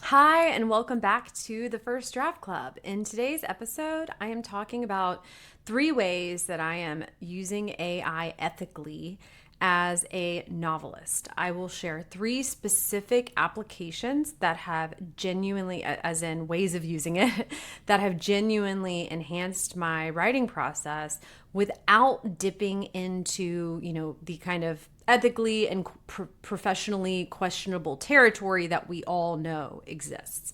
Hi, and welcome back to the First Draft Club. In today's episode, I am talking about 3 ways that I am using AI ethically as a novelist. I will share 3 specific applications that have genuinely, as in ways of using it, that have genuinely enhanced my writing process without dipping into, the kind of ethically and professionally questionable territory that we all know exists.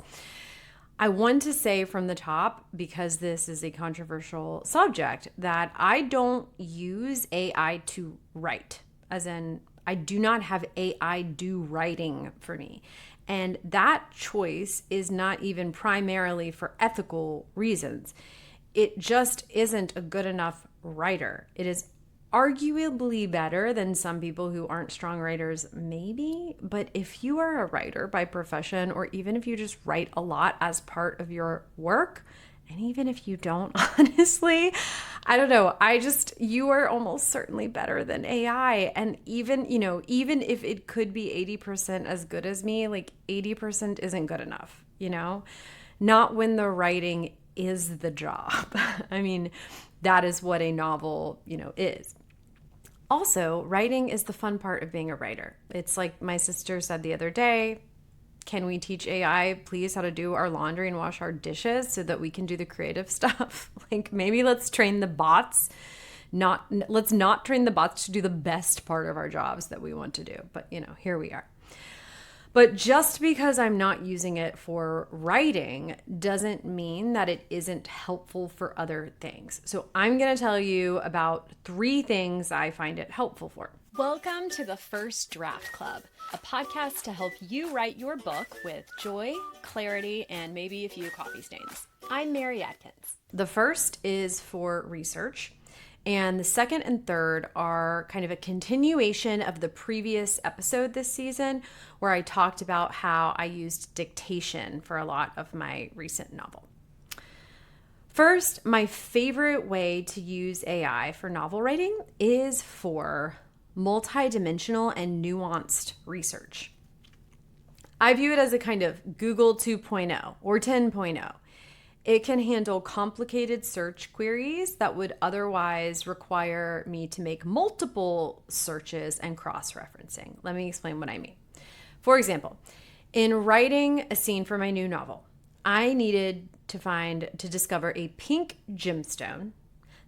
I want to say from the top, because this is a controversial subject, that I don't use AI to write, as in, I do not have AI do writing for me. And that choice is not even primarily for ethical reasons. It just isn't a good enough writer. It is arguably better than some people who aren't strong writers, maybe. But if you are a writer by profession, or even if you just write a lot as part of your work, and even if you don't, honestly, I don't know. You are almost certainly better than AI. And even if it could be 80% as good as me, like 80% isn't good enough, Not when the writing is the job. I mean, that is what a novel, is. Also, writing is the fun part of being a writer. It's like my sister said the other day, can we teach AI, please, how to do our laundry and wash our dishes so that we can do the creative stuff? Like, maybe let's train the bots. Let's not train the bots to do the best part of our jobs that we want to do. But, here we are. But just because I'm not using it for writing doesn't mean that it isn't helpful for other things. So I'm going to tell you about 3 things I find it helpful for. Welcome to the First Draft Club, a podcast to help you write your book with joy, clarity, and maybe a few coffee stains. I'm Mary Adkins. The first is for research. And the second and third are kind of a continuation of the previous episode this season, where I talked about how I used Dictation for a lot of my recent novel. First, my favorite way to use AI for novel writing is for multidimensional and nuanced research. I view it as a kind of Google 2.0 or 10.0. It can handle complicated search queries that would otherwise require me to make multiple searches and cross-referencing. Let me explain what I mean. For example, in writing a scene for my new novel, I needed to discover a pink gemstone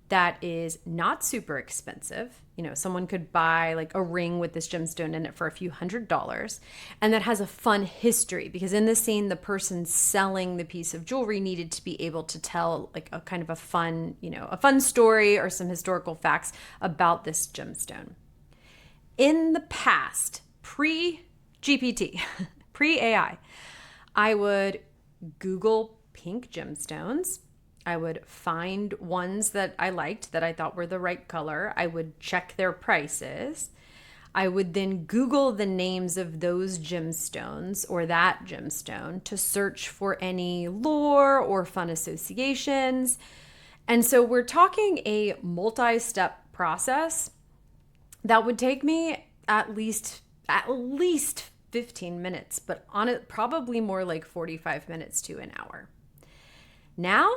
that is not super expensive. Someone could buy like a ring with this gemstone in it for a few $100s, and that has a fun history, because in this scene, the person selling the piece of jewelry needed to be able to tell like a kind of a fun story or some historical facts about this gemstone. In the past, pre-GPT, pre-AI, I would Google pink gemstones. I would find ones that I liked, that I thought were the right color. I would check their prices. I would then Google the names of those gemstones or that gemstone to search for any lore or fun associations. And so we're talking a multi-step process that would take me at least 15 minutes, but on it probably more like 45 minutes to an hour. Now,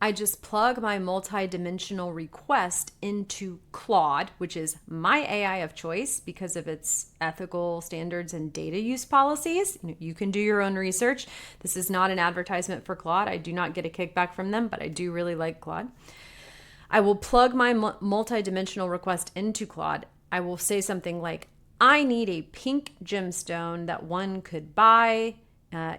I just plug my multi-dimensional request into Claude, which is my AI of choice because of its ethical standards and data use policies. You can do your own research. This is not an advertisement for Claude. I do not get a kickback from them, but I do really like Claude. I will plug my multi-dimensional request into Claude. I will say something like, I need a pink gemstone that one could buy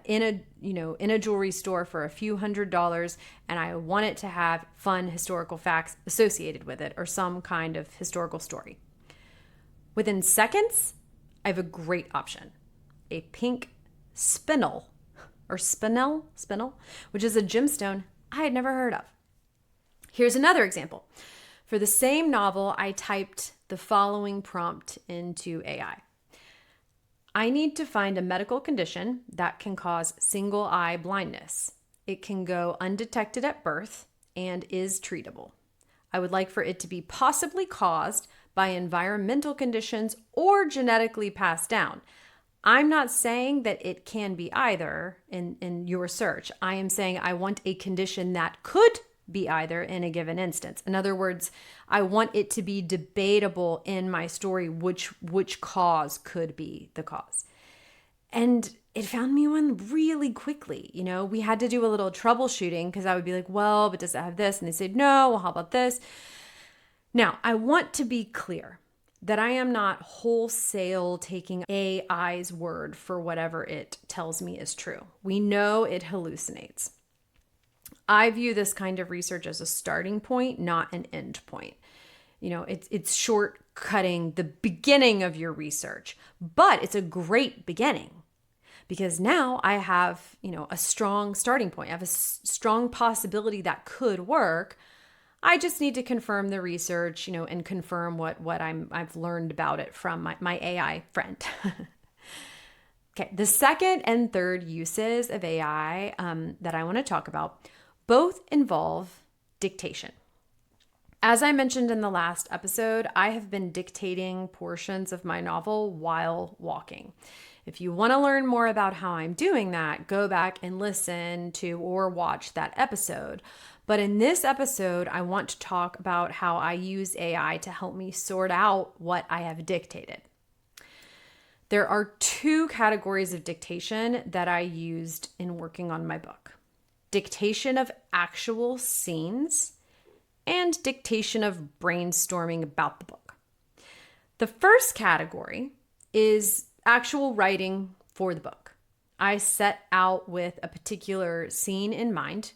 in a jewelry store for a few $100s, and I want it to have fun historical facts associated with it or some kind of historical story. Within seconds, I have a great option. A pink spinel, which is a gemstone I had never heard of. Here's another example. For the same novel, I typed the following prompt into AI. I need to find a medical condition that can cause single eye blindness. It can go undetected at birth and is treatable. I would like for it to be possibly caused by environmental conditions or genetically passed down. I'm not saying that it can be either in your search. I am saying I want a condition that could be either in a given instance. In other words, I want it to be debatable in my story which cause could be the cause. And it found me one really quickly. We had to do a little troubleshooting because I would be like, well, but does it have this? And they said, no, well, how about this? Now, I want to be clear that I am not wholesale taking AI's word for whatever it tells me is true. We know it hallucinates. I view this kind of research as a starting point, not an end point. It's shortcutting the beginning of your research, but it's a great beginning because now I have, a strong starting point. I have a strong possibility that could work. I just need to confirm the research, and confirm what I've learned about it from my AI friend. Okay, the second and third uses of AI that I want to talk about both involve dictation. As I mentioned in the last episode, I have been dictating portions of my novel while walking. If you want to learn more about how I'm doing that, go back and listen to or watch that episode. But in this episode, I want to talk about how I use AI to help me sort out what I have dictated. There are two categories of dictation that I used in working on my book: dictation of actual scenes and dictation of brainstorming about the book. The first category is actual writing for the book. I set out with a particular scene in mind.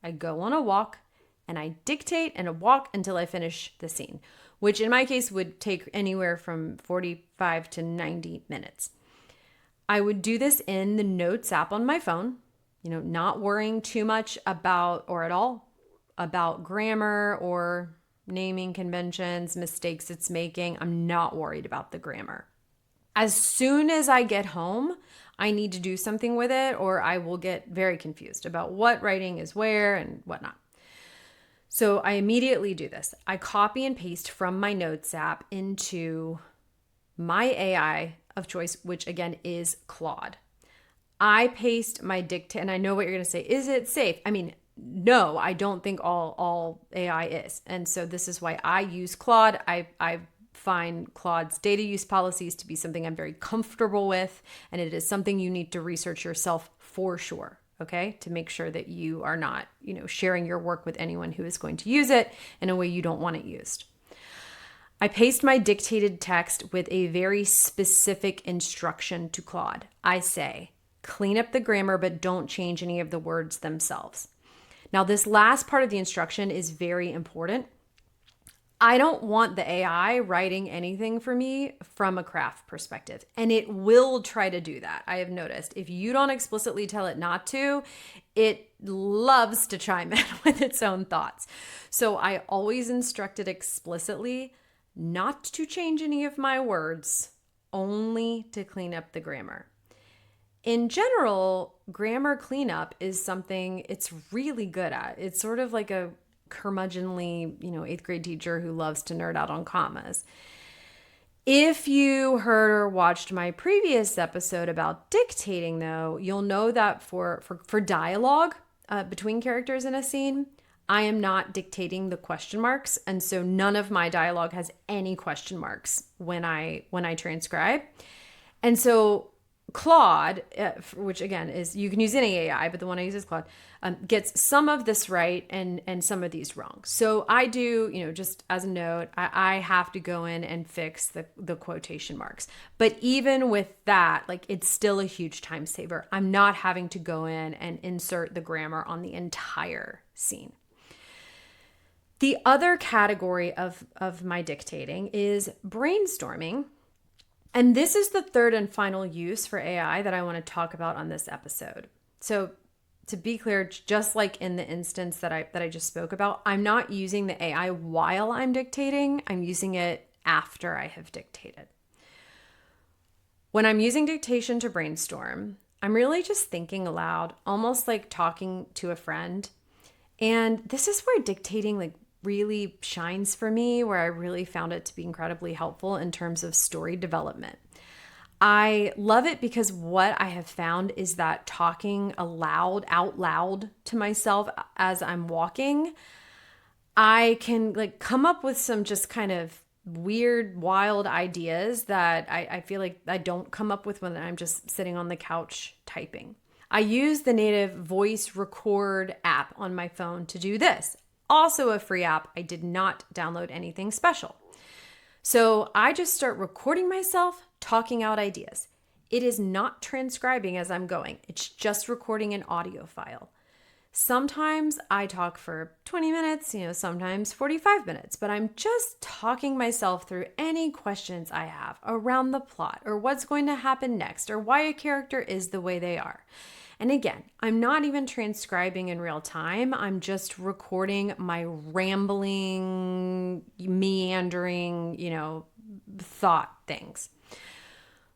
I go on a walk and I dictate and walk until I finish the scene, which in my case would take anywhere from 45 to 90 minutes. I would do this in the Notes app on my phone, not worrying too much about or at all about grammar or naming conventions, mistakes it's making. I'm not worried about the grammar. As soon as I get home, I need to do something with it or I will get very confused about what writing is where and whatnot. So I immediately do this. I copy and paste from my Notes app into my AI of choice, which again is Claude. I paste my dictate, and I know what you're going to say. Is it safe? I mean, no, I don't think all AI is. And so this is why I use Claude. I find Claude's data use policies to be something I'm very comfortable with, and it is something you need to research yourself for sure, okay? To make sure that you are not, sharing your work with anyone who is going to use it in a way you don't want it used. I paste my dictated text with a very specific instruction to Claude. I say, clean up the grammar, but don't change any of the words themselves. Now, this last part of the instruction is very important. I don't want the AI writing anything for me from a craft perspective, and it will try to do that. I have noticed if you don't explicitly tell it not to, it loves to chime in with its own thoughts. So I always instruct it explicitly not to change any of my words, only to clean up the grammar. In general, grammar cleanup is something it's really good at. It's sort of like a curmudgeonly, 8th grade teacher who loves to nerd out on commas. If you heard or watched my previous episode about dictating, though, you'll know that for dialogue between characters in a scene, I am not dictating the question marks, and so none of my dialogue has any question marks when I transcribe. And so Claude, which again is, you can use any AI, but the one I use is Claude, gets some of this right and some of these wrong. So I do, just as a note, I have to go in and fix the quotation marks. But even with that, it's still a huge time saver. I'm not having to go in and insert the grammar on the entire scene. The other category of my dictating is brainstorming. And this is the third and final use for AI that I want to talk about on this episode. So to be clear, just like in the instance that I just spoke about, I'm not using the AI while I'm dictating. I'm using it after I have dictated. When I'm using dictation to brainstorm, I'm really just thinking aloud, almost like talking to a friend. And this is where dictating really shines for me, where I really found it to be incredibly helpful in terms of story development. I love it because what I have found is that talking out loud to myself as I'm walking, I can like come up with some just kind of weird, wild ideas that I feel like I don't come up with when I'm just sitting on the couch typing. I use the native voice record app on my phone to do this. Also a free app. I did not download anything special. So I just start recording myself talking out ideas. It is not transcribing as I'm going. It's just recording an audio file. Sometimes I talk for 20 minutes, sometimes 45 minutes, but I'm just talking myself through any questions I have around the plot or what's going to happen next or why a character is the way they are. And again, I'm not even transcribing in real time. I'm just recording my rambling, meandering, thought things.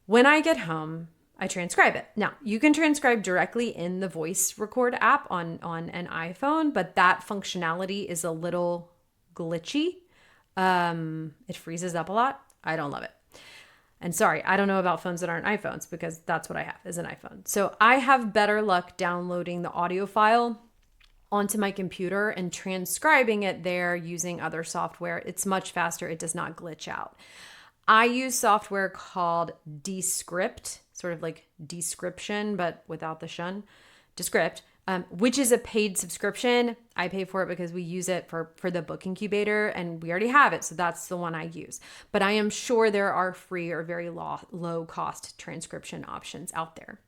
When I get home, I transcribe it. Now, you can transcribe directly in the voice record app on an iPhone, but that functionality is a little glitchy. It freezes up a lot. I don't love it. And sorry, I don't know about phones that aren't iPhones because that's what I have is an iPhone. So I have better luck downloading the audio file onto my computer and transcribing it there using other software. It's much faster. It does not glitch out. I use software called Descript, sort of like Description, but without the shun. Descript, which is a paid subscription. I pay for it because we use it for the book incubator and we already have it. So that's the one I use. But I am sure there are free or very low cost transcription options out there.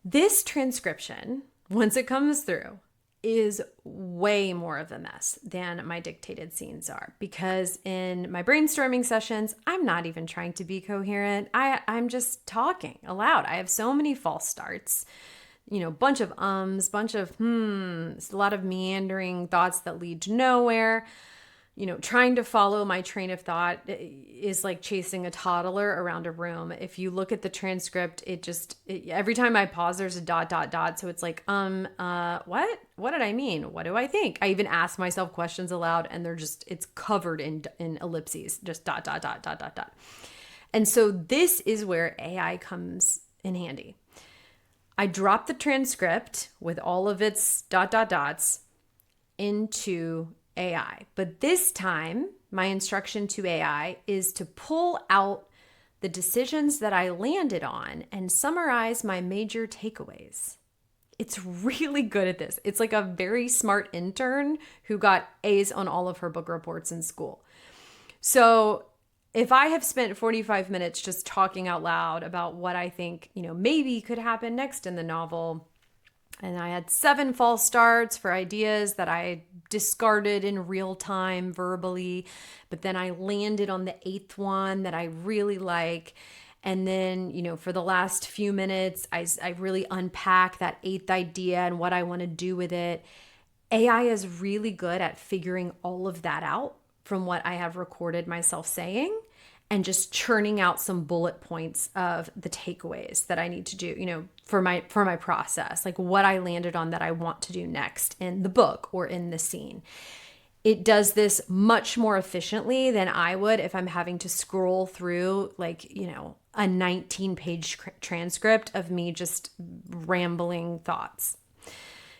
This transcription, once it comes through, is way more of a mess than my dictated scenes are because in my brainstorming sessions, I'm not even trying to be coherent. I'm just talking aloud. I have so many false starts, bunch of bunch of a lot of meandering thoughts that lead to nowhere. Trying to follow my train of thought is like chasing a toddler around a room. If you look at the transcript, every time I pause, there's a ... So it's like, what? What did I mean? What do I think? I even ask myself questions aloud and it's covered in ellipses, just ... And so this is where AI comes in handy. I drop the transcript with all of its ... into AI. But this time, my instruction to AI is to pull out the decisions that I landed on and summarize my major takeaways. It's really good at this. It's like a very smart intern who got A's on all of her book reports in school. So if I have spent 45 minutes just talking out loud about what I think, maybe could happen next in the novel, and I had 7 false starts for ideas that I discarded in real time verbally, but then I landed on the 8th one that I really like. And then, for the last few minutes, I really unpack that 8th idea and what I want to do with it. AI is really good at figuring all of that out from what I have recorded myself saying and just churning out some bullet points of the takeaways that I need to do, for my process, like what I landed on that I want to do next in the book or in the scene. It does this much more efficiently than I would if I'm having to scroll through a 19-page transcript of me just rambling thoughts.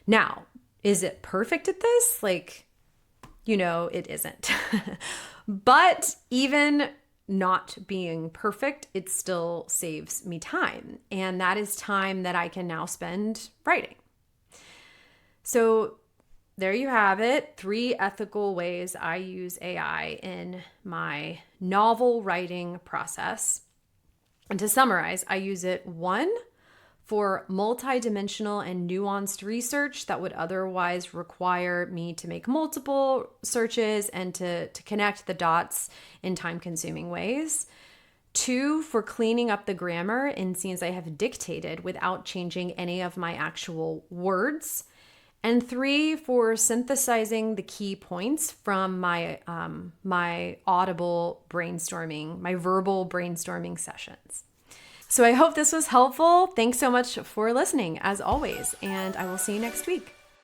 Now, is it perfect at this? It isn't. But even not being perfect, it still saves me time. And that is time that I can now spend writing. So there you have it. 3 ethical ways I use AI in my novel writing process. And to summarize, I use it 1 for multidimensional and nuanced research that would otherwise require me to make multiple searches and to connect the dots in time-consuming ways. 2, for cleaning up the grammar in scenes I have dictated without changing any of my actual words. And 3, for synthesizing the key points from my my audible brainstorming, my verbal brainstorming sessions. So I hope this was helpful. Thanks so much for listening, as always, and I will see you next week.